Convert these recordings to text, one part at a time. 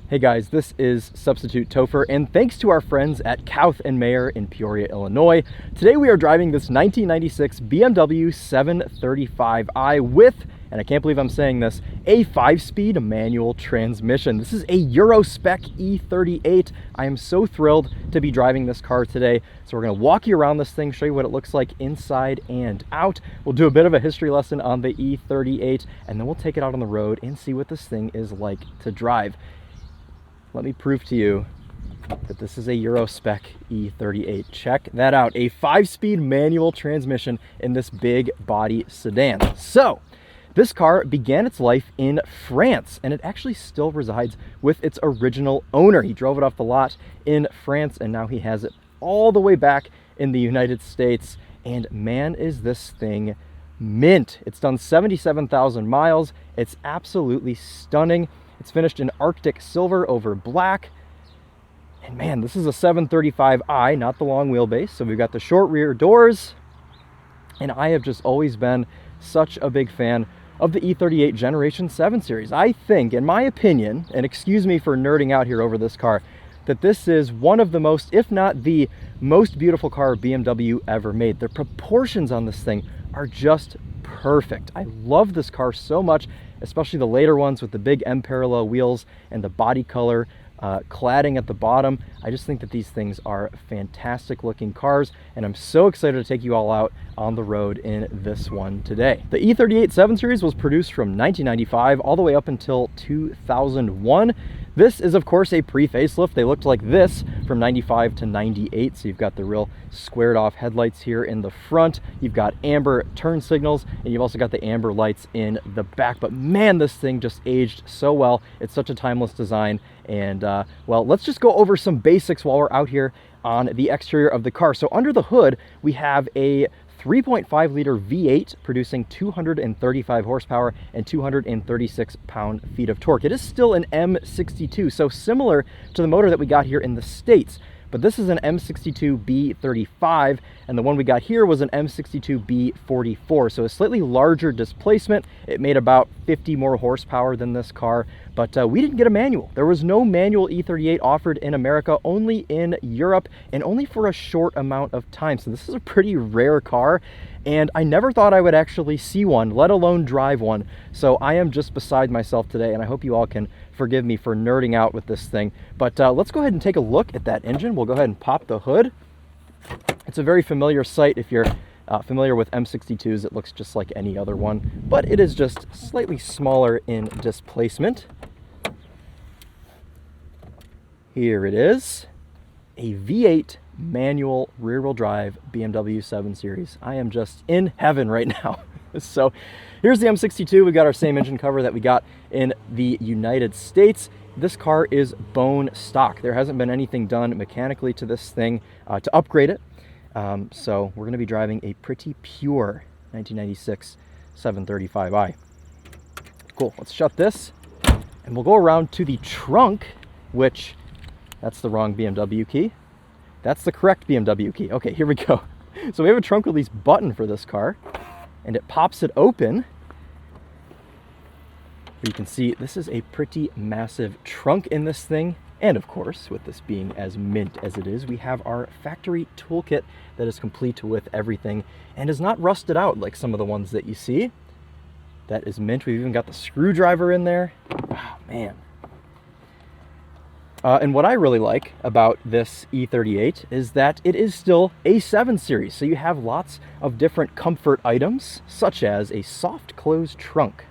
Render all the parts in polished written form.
Hey guys, this is Substitute Topher, and thanks to our friends at Kauth and Mayer in Peoria, Illinois. Today we are driving this 1996 BMW 735i with, and I can't believe I'm saying this, a 5-speed manual transmission. This is a Euro spec E38. I am so thrilled to be driving this car today. So we're gonna walk you around this thing, show you what it looks like inside and out. We'll do a bit of a history lesson on the E38, and then we'll take it out on the road and see what this thing is like to drive. Let me prove to you that this is a Euro spec E38. Check that out, a 5-speed manual transmission in this big body sedan. So this car began its life in France, and it actually still resides with its original owner. He drove it off the lot in France, and now he has it all the way back in the United States. And man, is this thing mint. It's done 77,000 miles. It's absolutely stunning. It's finished in Arctic silver over black. And man, this is a 735i, not the long wheelbase. So we've got the short rear doors. And I have just always been such a big fan of the E38 Generation 7 series. I think, in my opinion, and excuse me for nerding out here over this car, that this is one of the most, if not the most beautiful car BMW ever made. The proportions on this thing are just perfect. I love this car so much, especially the later ones with the big M parallel wheels and the body color cladding at the bottom. I just think that these things are fantastic looking cars, and I'm so excited to take you all out on the road in this one today. The E38 7 Series was produced from 1995 all the way up until 2001. This is, of course, a pre-facelift. They looked like this from 95 to 98. So you've got the real squared off headlights here in the front. You've got amber turn signals, and you've also got the amber lights in the back. But man, this thing just aged so well. It's such a timeless design. And well, let's just go over some basics while we're out here on the exterior of the car. So under the hood, we have a 3.5 liter V8 producing 235 horsepower and 236 pound-feet of torque. It is still an M62, so similar to the motor that we got here in the States. But this is an M62B35, and the one we got here was an M62B44, so a slightly larger displacement. It made about 50 more horsepower than this car, but we didn't get a manual. There was no manual E38 offered in America, only in Europe, and only for a short amount of time. So this is a pretty rare car, and I never thought I would actually see one, let alone drive one. So I am just beside myself today, and I hope you all can forgive me for nerding out with this thing. But let's go ahead and take a look at that engine. We'll go ahead and pop the hood. It's a very familiar sight if you're familiar with M62s. It looks just like any other one, but it is just slightly smaller in displacement. Here it is, a V8 manual rear-wheel drive BMW 7 Series. I am just in heaven right now. So here's the M62. We got our same engine cover that we got in the United States. This car is bone stock. There hasn't been anything done mechanically to this thing to upgrade it. So we're gonna be driving a pretty pure 1996 735i. Cool, let's shut this and we'll go around to the trunk, which that's the wrong BMW key. That's the correct BMW key. Okay, here we go. So we have a trunk release button for this car, and it pops it open. You can see this is a pretty massive trunk in this thing. And of course, with this being as mint as it is, we have our factory toolkit that is complete with everything and is not rusted out like some of the ones that you see. That is mint. We've even got the screwdriver in there. Oh, man. And what I really like about this E38 is that it is still a 7 Series. So you have lots of different comfort items, such as a soft close trunk.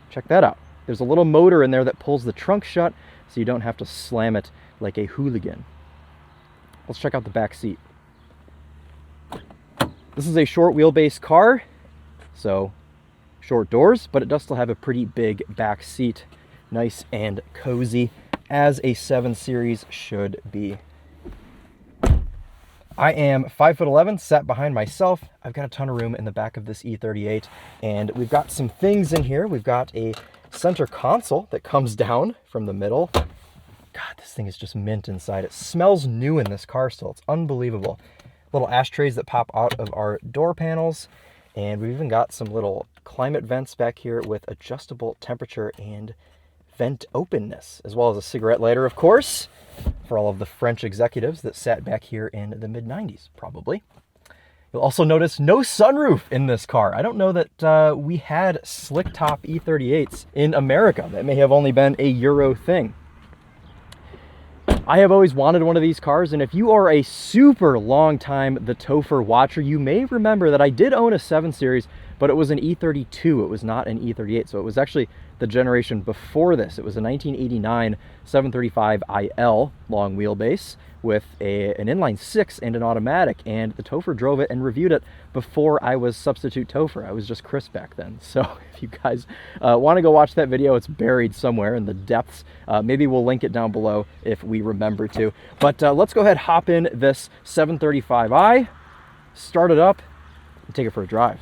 Check that out. There's a little motor in there that pulls the trunk shut so you don't have to slam it like a hooligan. Let's check out the back seat. This is a short wheelbase car, so short doors, but it does still have a pretty big back seat. Nice and cozy, as a 7 Series should be. I am 5'11", sat behind myself. I've got a ton of room in the back of this E38, and we've got some things in here. We've got a center console that comes down from the middle. God, this thing is just mint inside. It smells new in this car still. It's unbelievable. Little ashtrays that pop out of our door panels, and we've even got some little climate vents back here with adjustable temperature and vent openness, as well as a cigarette lighter, of course, for all of the French executives that sat back here in the mid-90s, probably. You'll also notice no sunroof in this car. I don't know that we had slick top E38s in America. That may have only been a Euro thing. I have always wanted one of these cars, and if you are a super long time TheTopher watcher, you may remember that I did own a 7 Series, but it was an E32. It was not an E38, so it was actually the generation before this. It was a 1989 735IL long wheelbase with an inline 6 and an automatic, and TheTopher drove it and reviewed it before I was substitute Topher. I was just Chris back then. So if you guys want to go watch that video, it's buried somewhere in the depths. Maybe we'll link it down below if we remember to. But let's go ahead, hop in this 735i, start it up, and take it for a drive.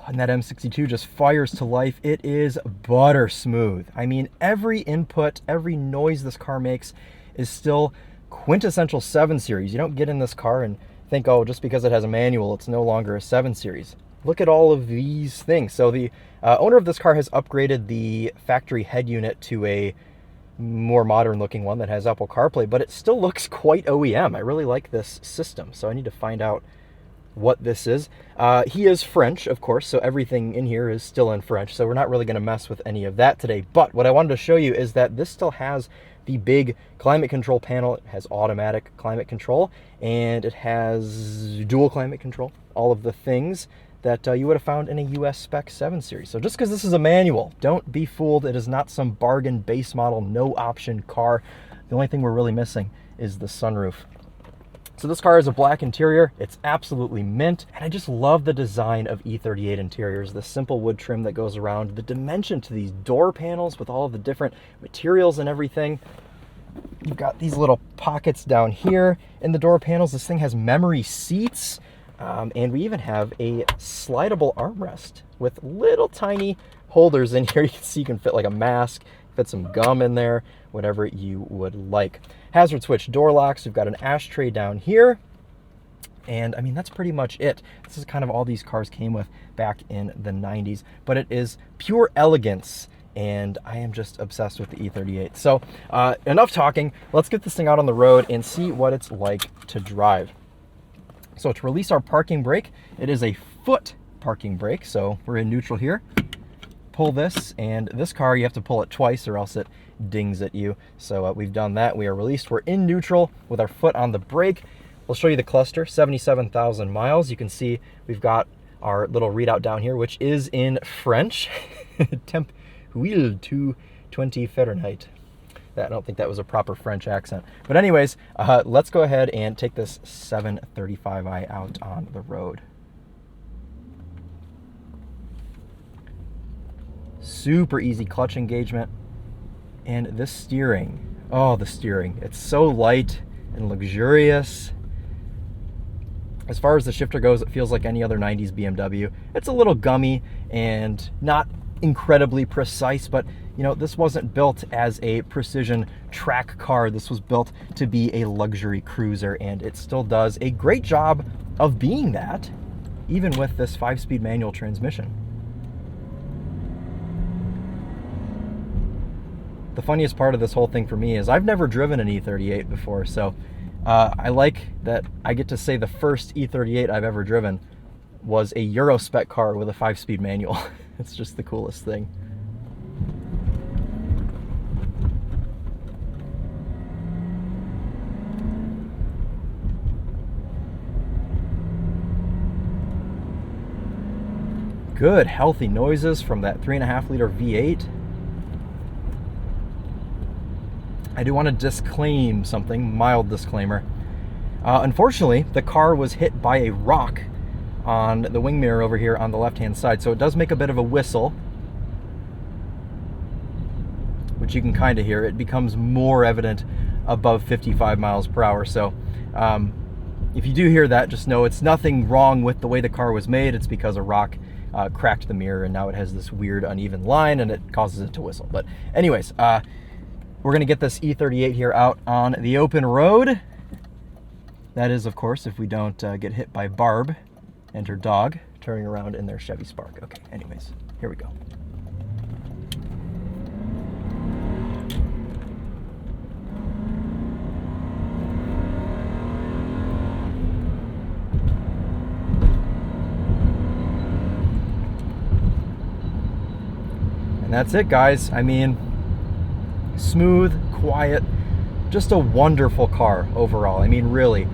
And that M62 just fires to life. It is butter smooth. I mean, every input, every noise this car makes is still quintessential 7 Series. You don't get in this car and think, oh, just because it has a manual, it's no longer a 7 Series. Look at all of these things. So the owner of this car has upgraded the factory head unit to a more modern looking one that has Apple CarPlay, but it still looks quite OEM. I really like this system, so I need to find out what this is. He is French, of course, so everything in here is still in French, so we're not really going to mess with any of that today. But what I wanted to show you is that this still has the big climate control panel. It has automatic climate control, and it has dual climate control, all of the things that you would have found in a US spec 7 Series. So just because this is a manual, don't be fooled. It is not some bargain base model, no option car. The only thing we're really missing is the sunroof. So this car has a black interior. It's absolutely mint. And I just love the design of E38 interiors, the simple wood trim that goes around, the dimension to these door panels with all of the different materials and everything. You've got these little pockets down here in the door panels. This thing has memory seats. And we even have a slidable armrest with little tiny holders in here. You can see you can fit like a mask, fit some gum in there, whatever you would like. Hazard switch door locks. We've got an ashtray down here. And I mean, that's pretty much it. This is kind of all these cars came with back in the 90s, but it is pure elegance. And I am just obsessed with the E38. So enough talking. Let's get this thing out on the road and see what it's like to drive. So to release our parking brake, it is a foot parking brake. So we're in neutral here. Pull this, and this car you have to pull it twice or else it dings at you. So we've done that. We are released. We're in neutral with our foot on the brake. We'll show you the cluster, 77,000 miles. You can see we've got our little readout down here, which is in French. Temp huile 220 Fahrenheit. I don't think that was a proper French accent. But anyways, let's go ahead and take this 735i out on the road. Super easy clutch engagement. And this steering, oh, the steering. It's so light and luxurious. As far as the shifter goes, it feels like any other 90s BMW. It's a little gummy and not incredibly precise, but you know, this wasn't built as a precision track car. This was built to be a luxury cruiser, and it still does a great job of being that, even with this 5-speed manual transmission. The funniest part of this whole thing for me is I've never driven an E38 before, so I like that I get to say the first E38 I've ever driven was a Euro spec car with a 5-speed manual. It's just the coolest thing. Good, healthy noises from that 3.5-liter V8. I do want to disclaim something, mild disclaimer. Unfortunately, the car was hit by a rock on the wing mirror over here on the left-hand side, so it does make a bit of a whistle, which you can kind of hear. It becomes more evident above 55 miles per hour. So if you do hear that, just know it's nothing wrong with the way the car was made. It's because a rock cracked the mirror, and now it has this weird uneven line, and it causes it to whistle. But anyways, we're gonna get this E38 here out on the open road That is, of course, if we don't get hit by Barb and her dog turning around in their Chevy Spark. Okay, anyways, here we go. And that's it, guys. I mean, smooth, quiet, just a wonderful car overall. I mean, really,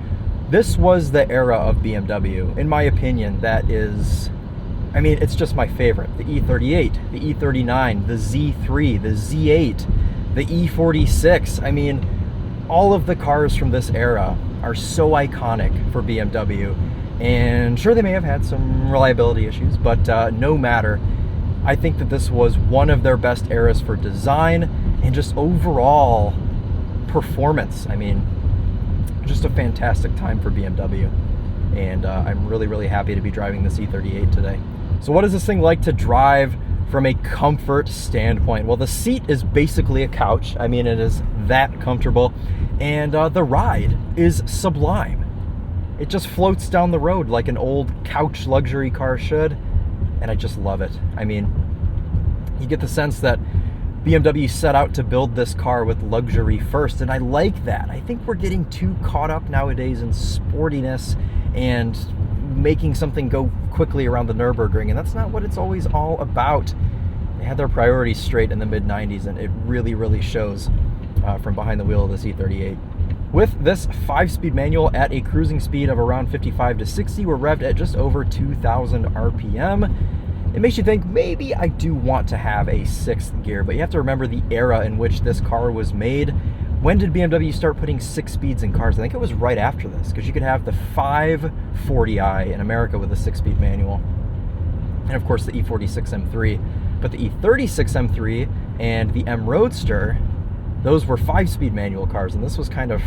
this was the era of BMW, in my opinion. That is, I mean, it's just my favorite. The E38, the E39, the Z3, the Z8, the E46. I mean, all of the cars from this era are so iconic for BMW. And sure, they may have had some reliability issues, but no matter. I think that this was one of their best eras for design and just overall performance. I mean, just a fantastic time for BMW. And I'm really, really happy to be driving this E38 today. So what is this thing like to drive from a comfort standpoint? Well, the seat is basically a couch. I mean, it is that comfortable. And the ride is sublime. It just floats down the road like an old couch luxury car should. And I just love it. I mean, you get the sense that BMW set out to build this car with luxury first, and I like that. I think we're getting too caught up nowadays in sportiness and making something go quickly around the Nürburgring, and that's not what it's always all about. They had their priorities straight in the mid-90s, and it really, really shows from behind the wheel of this E38. With this 5-speed manual at a cruising speed of around 55 to 60, we're revved at just over 2,000 RPM. It makes you think maybe I do want to have a 6th gear, but you have to remember the era in which this car was made. When did BMW start putting 6 speeds in cars? I think it was right after this, because you could have the 540i in America with a 6-speed manual. And of course the E46 M3. But the E36 M3 and the M Roadster, those were 5-speed manual cars, and this was kind of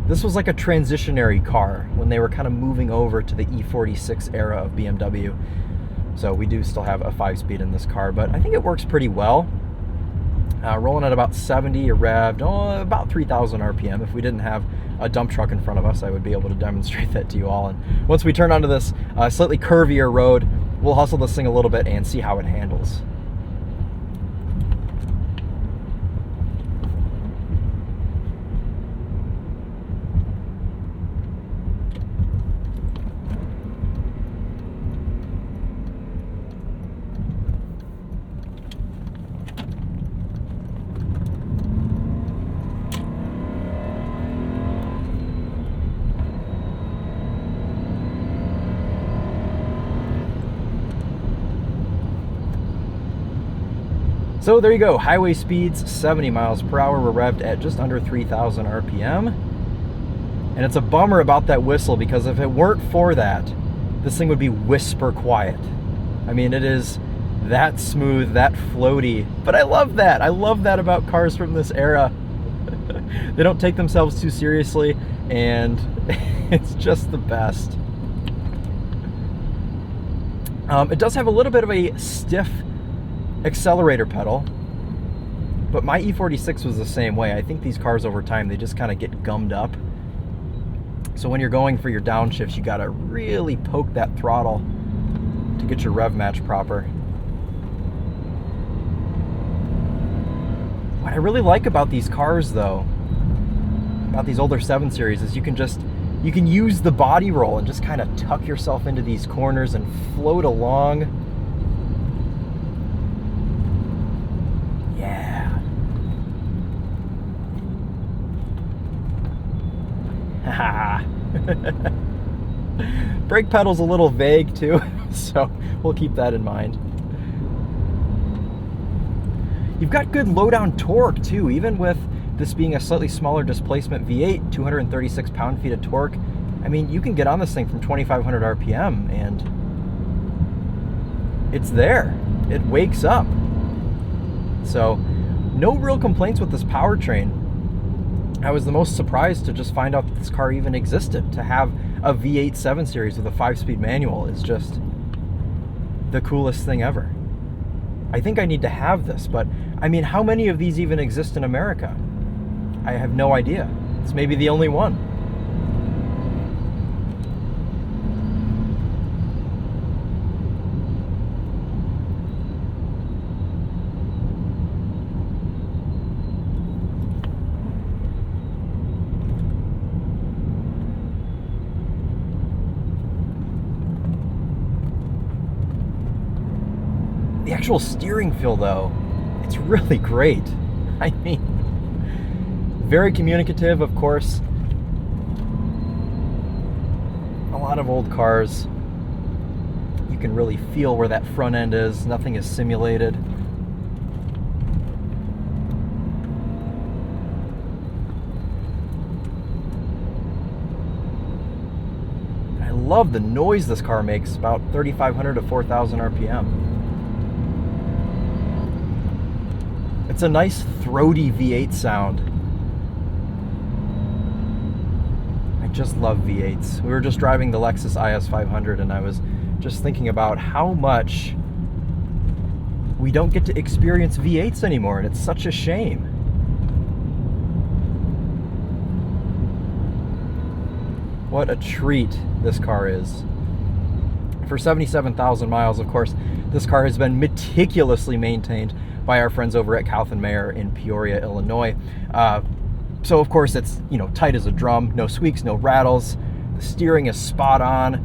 this was like a transitionary car when they were kind of moving over to the E46 era of BMW. So we do still have a 5-speed in this car, but I think it works pretty well. Rolling at about 70 or revved, about 3,000 RPM. If we didn't have a dump truck in front of us, I would be able to demonstrate that to you all. And once we turn onto this slightly curvier road, we'll hustle this thing a little bit and see how it handles. So there you go, highway speeds 70 miles per hour. We're revved at just under 3,000 RPM. And it's a bummer about that whistle, because if it weren't for that, this thing would be whisper quiet. I mean, it is that smooth, that floaty, but I love that. I love that about cars from this era. They don't take themselves too seriously, and it's just the best. It does have a little bit of a stiff accelerator pedal, but my E46 was the same way. I think these cars over time, they just kind of get gummed up. So when you're going for your downshifts, you got to really poke that throttle to get your rev match proper. What I really like about these cars, though, about these older 7 Series, is you can use the body roll and just kind of tuck yourself into these corners and float along. Brake pedal's a little vague too, so we'll keep that in mind. You've got good low-down torque too, even with this being a slightly smaller displacement V8, 236 pound-feet of torque. I mean, you can get on this thing from 2,500 RPM and it's there. It wakes up. So no real complaints with this powertrain. I was the most surprised to just find out that this car even existed. To have a V8 7 Series with a 5-speed manual is just the coolest thing ever. I think I need to have this, but I mean, how many of these even exist in America? I have no idea. It's maybe the only one. actual steering feel, though, it's really great. I mean, very communicative, of course. A lot of old cars, you can really feel where that front end is. Nothing is simulated. I love the noise this car makes, about 3,500 to 4,000 RPM. It's a nice throaty V8 sound. I just love V8s. We were just driving the Lexus IS 500 and I was just thinking about how much we don't get to experience V8s anymore, and it's such a shame. What a treat this car is. For 77,000 miles, of course, this car has been meticulously maintained by our friends over at Kauth and Mayer in Peoria, Illinois. So of course it's, you know, tight as a drum, no squeaks, no rattles. The steering is spot on.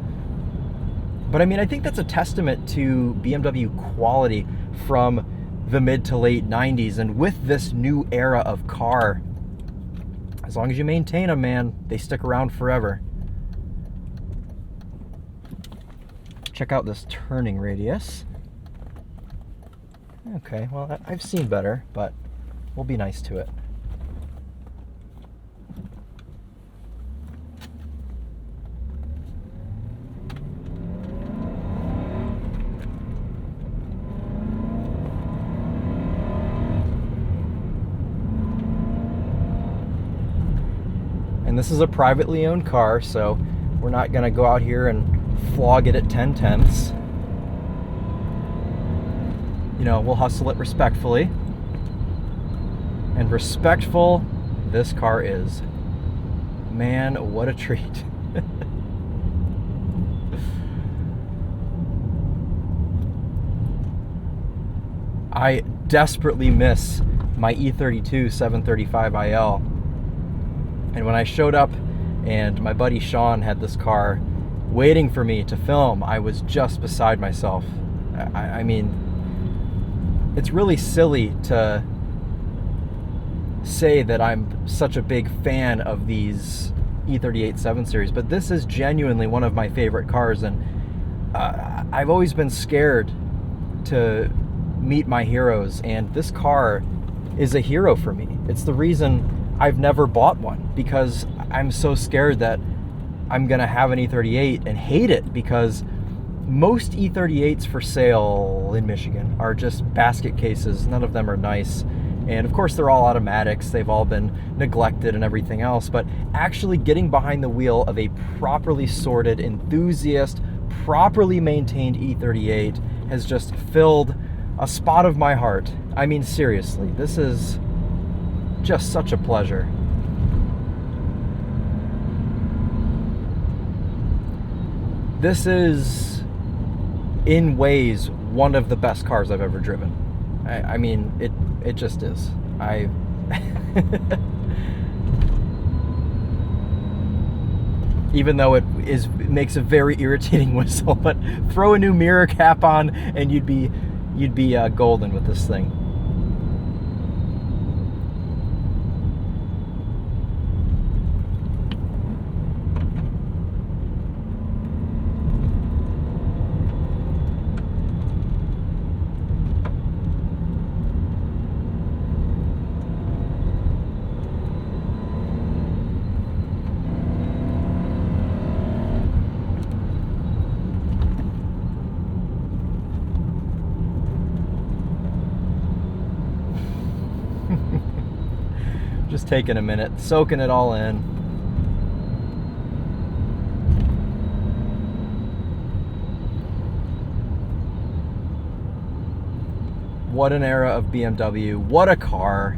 But I mean, I think that's a testament to BMW quality from the mid to late 90s. And with this new era of car, as long as you maintain them, man, they stick around forever. Check out this turning radius. Okay, well, I've seen better, but we'll be nice to it. And this is a privately owned car, so we're not going to go out here and flog it at 10/10ths. You know, we'll hustle it respectfully. And respectful this car is. Man, what a treat. I desperately miss my E32 735IL. And when I showed up and my buddy Sean had this car waiting for me to film, I was just beside myself. I mean, it's really silly to say that I'm such a big fan of these E38 7 Series, but this is genuinely one of my favorite cars, and I've always been scared to meet my heroes, and this car is a hero for me. It's the reason I've never bought one, because I'm so scared that I'm gonna have an E38 and hate it, because most E38s for sale in Michigan are just basket cases. None of them are nice. And of course they're all automatics. They've all been neglected and everything else. But actually getting behind the wheel of a properly sorted, enthusiast, properly maintained E38 has just filled a spot of my heart. I mean, seriously, this is just such a pleasure. This is, in ways, one of the best cars I've ever driven. I mean, it just is. Even though it makes a very irritating whistle, but throw a new mirror cap on and you'd be golden with this thing. Just taking a minute, soaking it all in. What an era of BMW, what a car.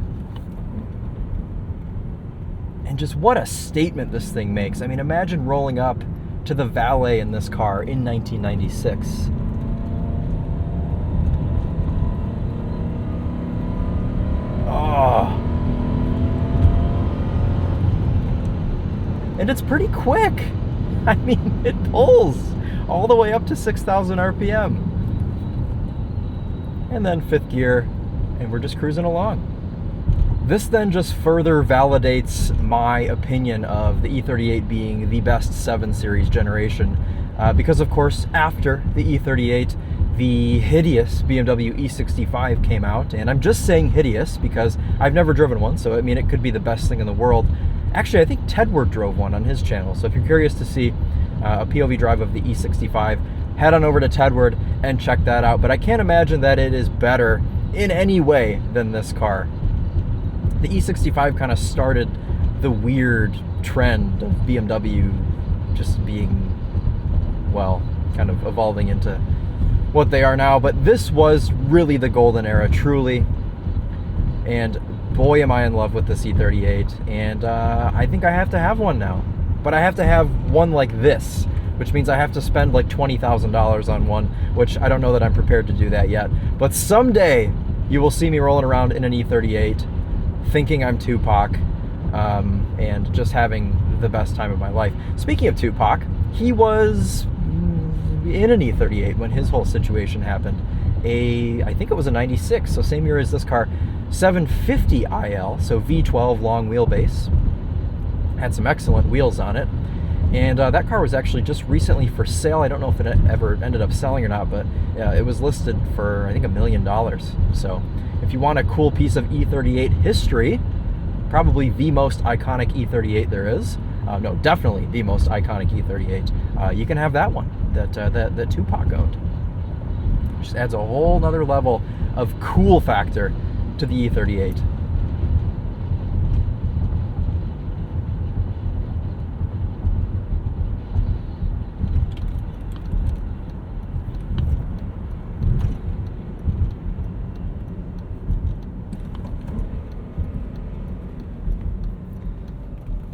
And just what a statement this thing makes. I mean, imagine rolling up to the valet in this car in 1996. Oh. And it's pretty quick. I mean, it pulls all the way up to 6,000 RPM. and then 5th gear, and we're just cruising along. This then just further validates my opinion of the E38 being the best 7 Series generation, because of course after the E38, the hideous BMW E65 came out, and I'm just saying hideous because I've never driven one, so I mean it could be the best thing in the world. Actually, I think Tedward drove one on his channel, so if you're curious to see a POV drive of the E65, head on over to Tedward and check that out. But I can't imagine that it is better in any way than this car. The E65 kind of started the weird trend of BMW just being, well, kind of evolving into what they are now. But this was really the golden era, truly. And boy, am I in love with the E38. And I think I have to have one now. But I have to have one like this, which means I have to spend like $20,000 on one, which I don't know that I'm prepared to do that yet. But someday you will see me rolling around in an E38 thinking I'm Tupac, and just having the best time of my life. Speaking of Tupac, he was in an E38 when his whole situation happened. I think it was a 96, so same year as this car, 750 IL, so V12 long wheelbase. Had some excellent wheels on it. And that car was actually just recently for sale. I don't know if it ever ended up selling or not, but it was listed for, I think, $1 million. So if you want a cool piece of E38 history, probably the most iconic E38 there is, no, definitely the most iconic E38, you can have that one that Tupac owned. Just adds a whole nother level of cool factor to the E38.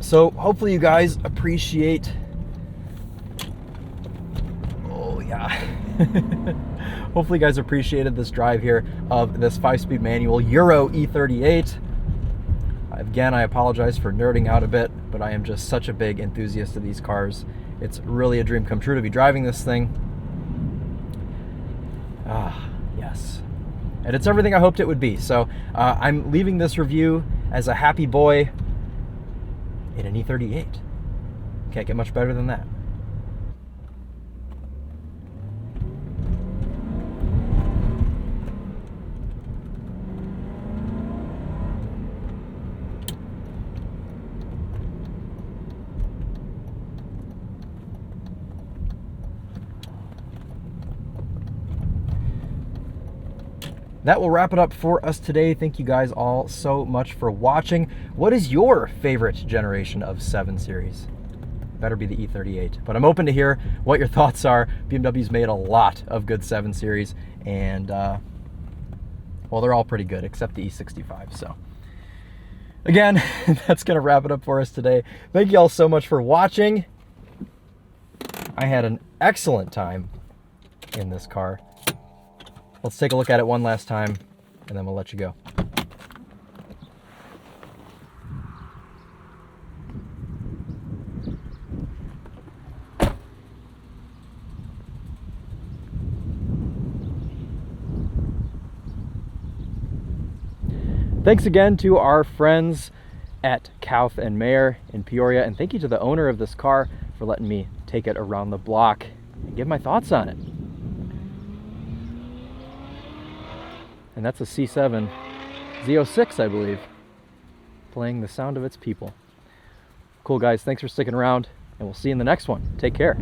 So hopefully you guys appreciate, hopefully you guys appreciated this drive here of this 5-speed manual Euro E38. Again, I apologize for nerding out a bit, but I am just such a big enthusiast of these cars. It's really a dream come true to be driving this thing. Yes. And it's everything I hoped it would be. So I'm leaving this review as a happy boy in an E38. Can't get much better than that. That will wrap it up for us today. Thank you guys all so much for watching. What is your favorite generation of 7 Series? Better be the E38. But I'm open to hear what your thoughts are. BMW's made a lot of good 7 Series, and well, they're all pretty good except the E65. So again, that's gonna wrap it up for us today. Thank you all so much for watching. I had an excellent time in this car. Let's take a look at it one last time, and then we'll let you go. Thanks again to our friends at Kauth and Mayer in Peoria, and thank you to the owner of this car for letting me take it around the block and give my thoughts on it. And that's a C7 Z06, I believe, playing the sound of its people. Cool, guys. Thanks for sticking around, and we'll see you in the next one. Take care.